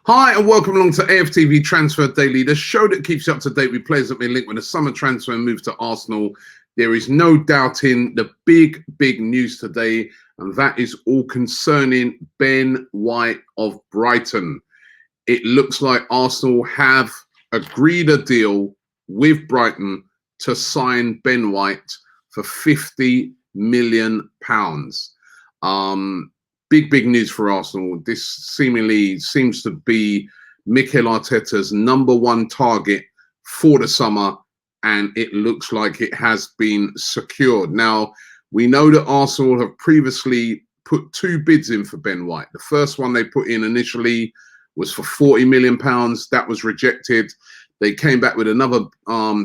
Hi and welcome along to AFTV Transfer Daily, the show that keeps you up to date with players that have been linked with a summer transfer and move to Arsenal. There is no doubting the big news today, and that is all concerning Ben White of Brighton. It looks like Arsenal have agreed a deal with Brighton to sign Ben White for £50 million. Big news for Arsenal. This seemingly seems to be Mikel Arteta's #1 target for the summer, and it looks like it has been secured. Now, we know that Arsenal have previously put 2 bids in for Ben White. The first one they put in initially was for £40 million. That was rejected. They came back with another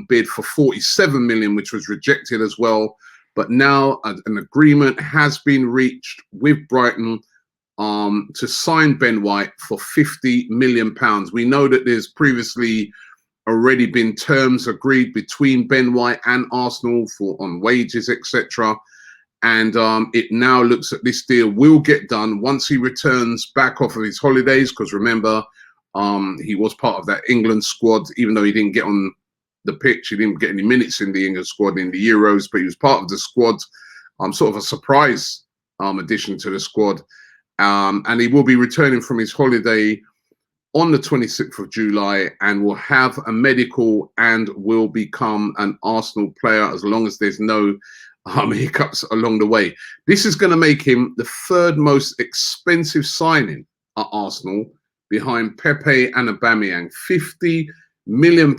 bid for £47 million, which was rejected as well. But now an agreement has been reached with Brighton to sign Ben White for £50 million. We know that there's previously already been terms agreed between Ben White and Arsenal on wages, etc. And it now looks that this deal will get done once he returns back off of his holidays. Because remember, he was part of that England squad, even though he didn't get on the pitch. He didn't get any minutes in the England squad in the Euros, but he was part of the squad, sort of a surprise addition to the squad. And he will be returning from his holiday on the 26th of July and will have a medical and will become an Arsenal player as long as there's no hiccups along the way. This is going to make him the 3rd most expensive signing at Arsenal behind Pepe and Aubameyang. £50 million.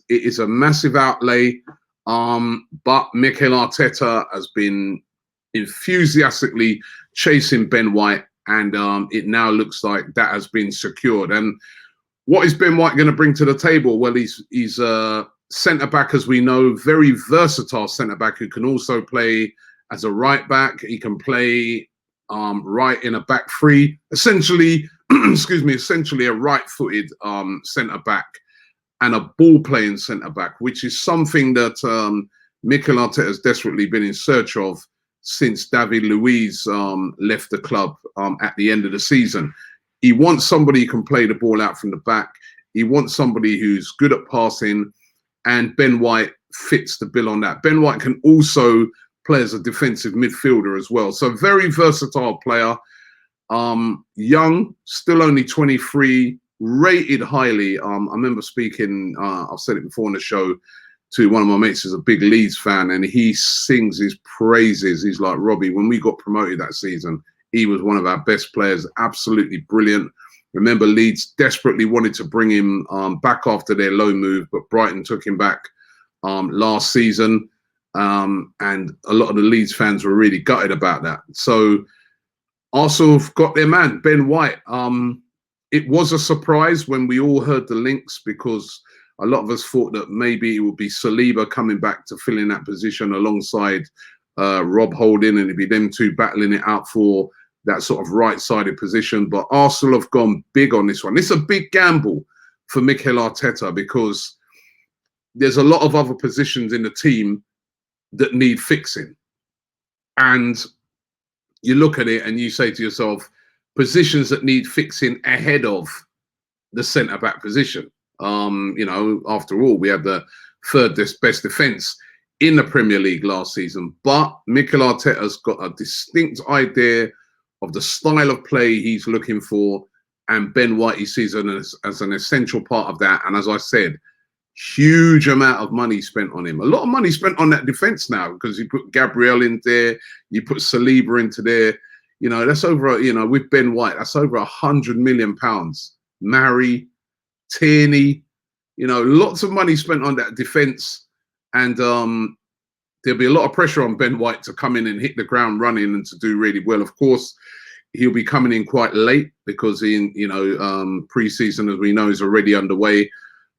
It is a massive outlay, but Mikel Arteta has been enthusiastically chasing Ben White, and it now looks like that has been secured. And what is Ben White going to bring to the table? Well, he's a centre-back, as we know, very versatile centre-back who can also play as a right-back. He can play right in a back three, essentially, essentially a right-footed centre-back and a ball-playing centre-back, which is something that Mikel Arteta has desperately been in search of since David Luiz left the club at the end of the season. He wants somebody who can play the ball out from the back. He wants somebody who's good at passing, and Ben White fits the bill on that. Ben White can also play as a defensive midfielder as well. So very versatile player, young, still only 23, rated highly. I remember speaking, I've said it before on the show, to one of my mates who's a big Leeds fan, and he sings his praises. He's like, Robbie, when we got promoted that season, he was one of our best players, absolutely brilliant. Remember, Leeds desperately wanted to bring him back after their low move, but Brighton took him back last season, and a lot of the Leeds fans were really gutted about that. So Arsenal have got their man, Ben White. It was a surprise when we all heard the links, because a lot of us thought that maybe it would be Saliba coming back to fill in that position alongside Rob Holding, and it'd be them two battling it out for that sort of right-sided position. But Arsenal have gone big on this one. It's a big gamble for Mikel Arteta, because there's a lot of other positions in the team that need fixing. And you look at it and you say to yourself, positions that need fixing ahead of the centre-back position. After all, we had the 3rd best defence in the Premier League last season. But Mikel Arteta's got a distinct idea of the style of play he's looking for, and Ben White he sees as an essential part of that. And as I said, huge amount of money spent on him. A lot of money spent on that defence now, because you put Gabriel in there, you put Saliba into there. That's over, with Ben White, that's over £100 million. Mari, Tierney, lots of money spent on that defence, and there'll be a lot of pressure on Ben White to come in and hit the ground running and to do really well. Of course, he'll be coming in quite late, because pre-season, as we know, is already underway.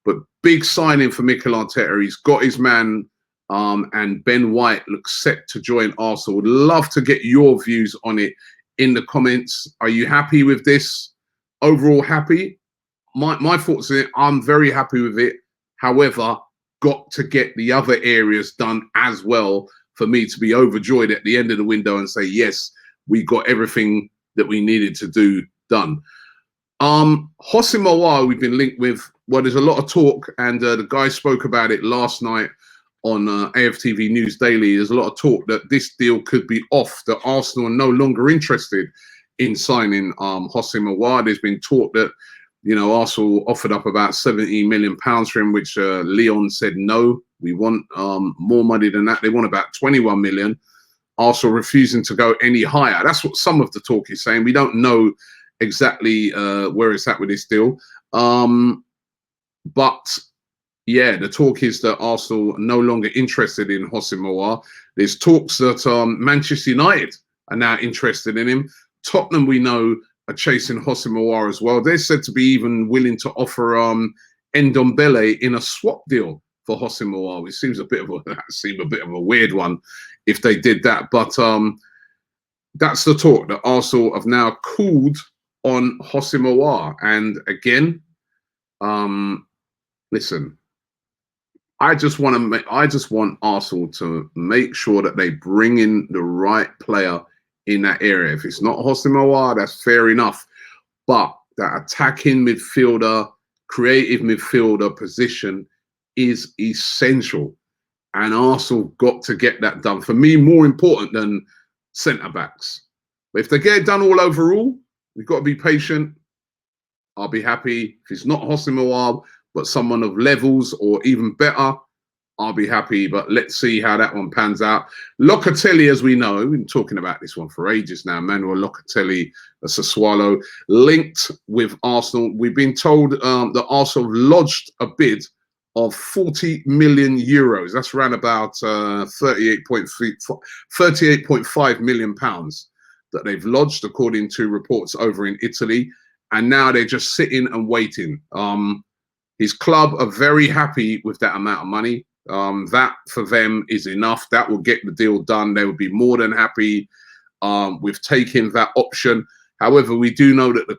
But big signing for Mikel Arteta. He's got his man, and Ben White looks set to join Arsenal. Would love to get your views on it in the comments. Are you happy with this? Overall happy? My thoughts on it, I'm very happy with it. However, got to get the other areas done as well for me to be overjoyed at the end of the window and say, yes, we got everything that we needed to do done. Houssem Aouar, we've been linked with. Well, there's a lot of talk, and the guy spoke about it last night on AFTV News Daily. There's a lot of talk that this deal could be off, that Arsenal are no longer interested in signing Houssem Aouar. There's been talk that, you know, Arsenal offered up about £70 million for him, which Lyon said no, we want more money than that. They want about 21 million. Arsenal refusing to go any higher. That's what some of the talk is saying. We don't know exactly where it's at with this deal. But yeah, the talk is that Arsenal are no longer interested in Houssem Aouar. There's talks that Manchester United are now interested in him. Tottenham, we know, are chasing Houssem Aouar as well. They're said to be even willing to offer Ndombele in a swap deal for Houssem Aouar, which seems a bit of a weird one if they did that. But that's the talk, that Arsenal have now called on Houssem Aouar. And again, listen, I just want Arsenal to make sure that they bring in the right player in that area. If it's not Houssem Aouar, that's fair enough. But that attacking midfielder, creative midfielder position is essential. And Arsenal got to get that done. For me, more important than centre-backs. But if they get it done all overall, we've got to be patient. I'll be happy. If it's not Houssem Aouar, but someone of levels or even better, I'll be happy. But let's see how that one pans out. Locatelli, as we know, we've been talking about this one for ages now. Manuel Locatelli, a Sassuolo, linked with Arsenal. We've been told that Arsenal lodged a bid of 40 million euros. That's around about 38.5 million pounds that they've lodged, according to reports over in Italy. And now they're just sitting and waiting. His club are very happy with that amount of money. That for them is enough. That will get the deal done. They would be more than happy with taking that option. However, we do know that the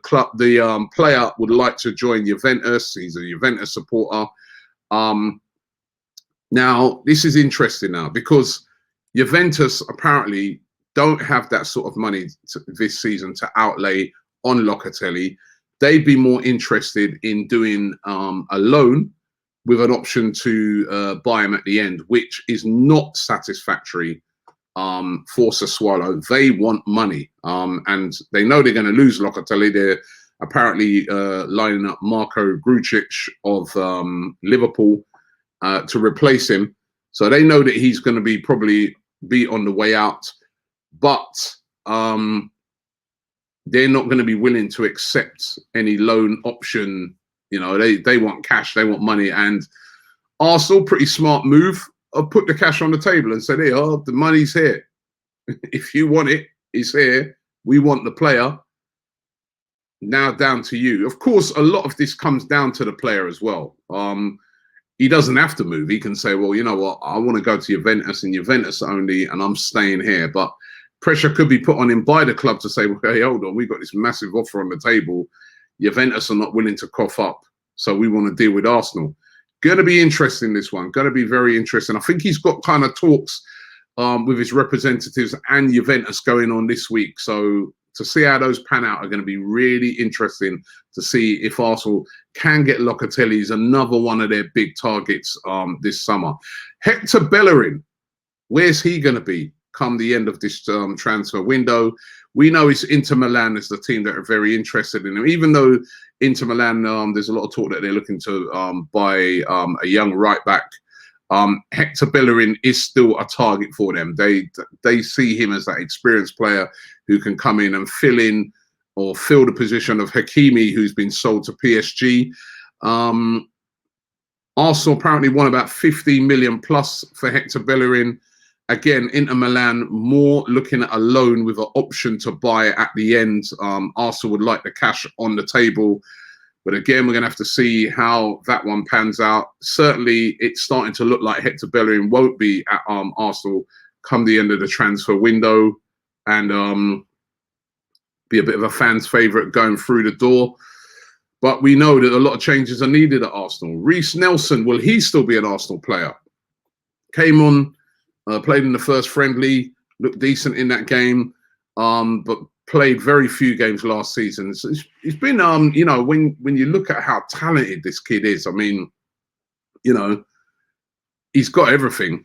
player would like to join Juventus. He's a Juventus supporter. Now, this is interesting now, because Juventus apparently don't have that sort of money this season to outlay on Locatelli. They'd be more interested in doing a loan with an option to buy him at the end, which is not satisfactory for Sassuolo. They want money, and they know they're going to lose Locatelli. They're apparently lining up Marko Grujic of Liverpool to replace him. So they know that he's going to probably be on the way out. But they're not going to be willing to accept any loan option. You know, they want cash, they want money. And Arsenal, pretty smart move, put the cash on the table and said, "Hey, the money's here. If you want it, it's here. We want the player. Now down to you." Of course, a lot of this comes down to the player as well. He doesn't have to move. He can say, "Well, you know what? I want to go to Juventus and Juventus only, and I'm staying here." But pressure could be put on him by the club to say, "Well, hey, hold on, we've got this massive offer on the table. Juventus are not willing to cough up, so we want to deal with Arsenal." Going to be interesting, this one. Going to be very interesting. I think he's got kind of talks with his representatives and Juventus going on this week. So to see how those pan out are going to be really interesting, to see if Arsenal can get Locatelli. Is another one of their big targets this summer. Hector Bellerin, where's he going to be come the end of this transfer window? We know it's Inter Milan is the team that are very interested in him, even though Inter Milan, there's a lot of talk that they're looking to buy a young right back. Hector Bellerin is still a target for them. They see him as that experienced player who can come in and fill the position of Hakimi, who's been sold to PSG. Arsenal apparently won about 15 million plus for Hector Bellerin. Again, Inter Milan more looking at a loan with an option to buy at the end. Arsenal would like the cash on the table. But again, we're going to have to see how that one pans out. Certainly, it's starting to look like Hector Bellerin won't be at Arsenal come the end of the transfer window, and be a bit of a fan's favourite going through the door. But we know that a lot of changes are needed at Arsenal. Reiss Nelson, will he still be an Arsenal player? Came on, played in the first friendly, looked decent in that game, but played very few games last season. So it's been, you know, when you look at how talented this kid is, I mean, you know, he's got everything.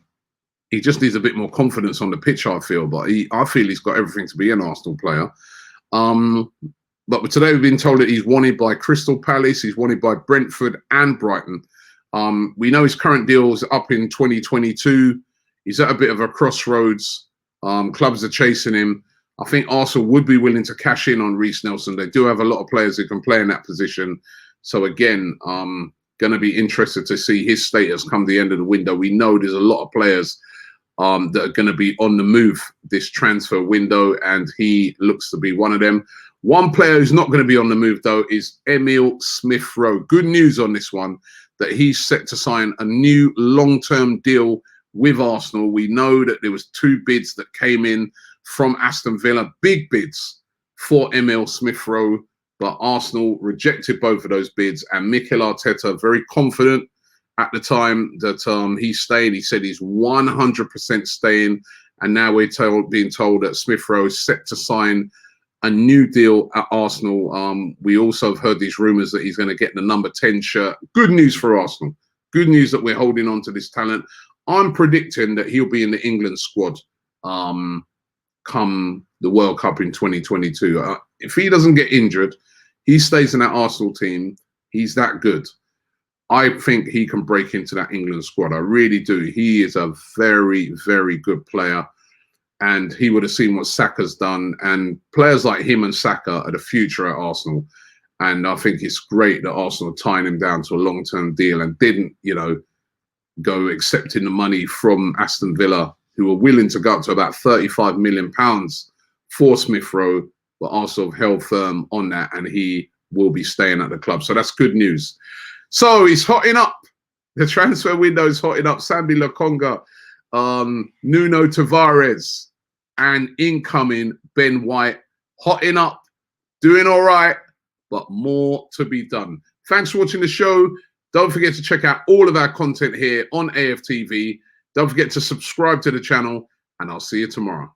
He just needs a bit more confidence on the pitch, I feel. But I feel he's got everything to be an Arsenal player. But today we've been told that he's wanted by Crystal Palace, he's wanted by Brentford and Brighton. We know his current deal is up in 2022. He's at a bit of a crossroads. Clubs are chasing him. I think Arsenal would be willing to cash in on Reiss Nelson. They do have a lot of players who can play in that position. So again, going to be interested to see his status come the end of the window. We know there's a lot of players that are going to be on the move this transfer window, and he looks to be one of them. One player who's not going to be on the move, though, is Emile Smith-Rowe. Good news on this one, that he's set to sign a new long-term deal with Arsenal. We know that there was 2 bids that came in from Aston Villa, big bids for Emile Smith-Rowe, but Arsenal rejected both of those bids, and Mikel Arteta, very confident at the time that he's staying. He said he's 100% staying, and now we're being told that Smith-Rowe is set to sign a new deal at Arsenal. We also have heard these rumours that he's going to get the number 10 shirt. Good news for Arsenal. Good news that we're holding on to this talent. I'm predicting that he'll be in the England squad come the World Cup in 2022. If he doesn't get injured, he stays in that Arsenal team. He's that good. I think he can break into that England squad. I really do. He is a very, very good player. And he would have seen what Saka's done. And players like him and Saka are the future at Arsenal. And I think it's great that Arsenal tying him down to a long-term deal and didn't, you know, go accepting the money from Aston Villa, who were willing to go up to about £35 million for Smith-Rowe, but Arsenal have held firm on that, and he will be staying at the club. So that's good news. So he's hotting up. The transfer window is hotting up. Sambi Lokonga, Nuno Tavares, and incoming Ben White, hotting up, doing all right, but more to be done. Thanks for watching the show. Don't forget to check out all of our content here on AFTV. Don't forget to subscribe to the channel, and I'll see you tomorrow.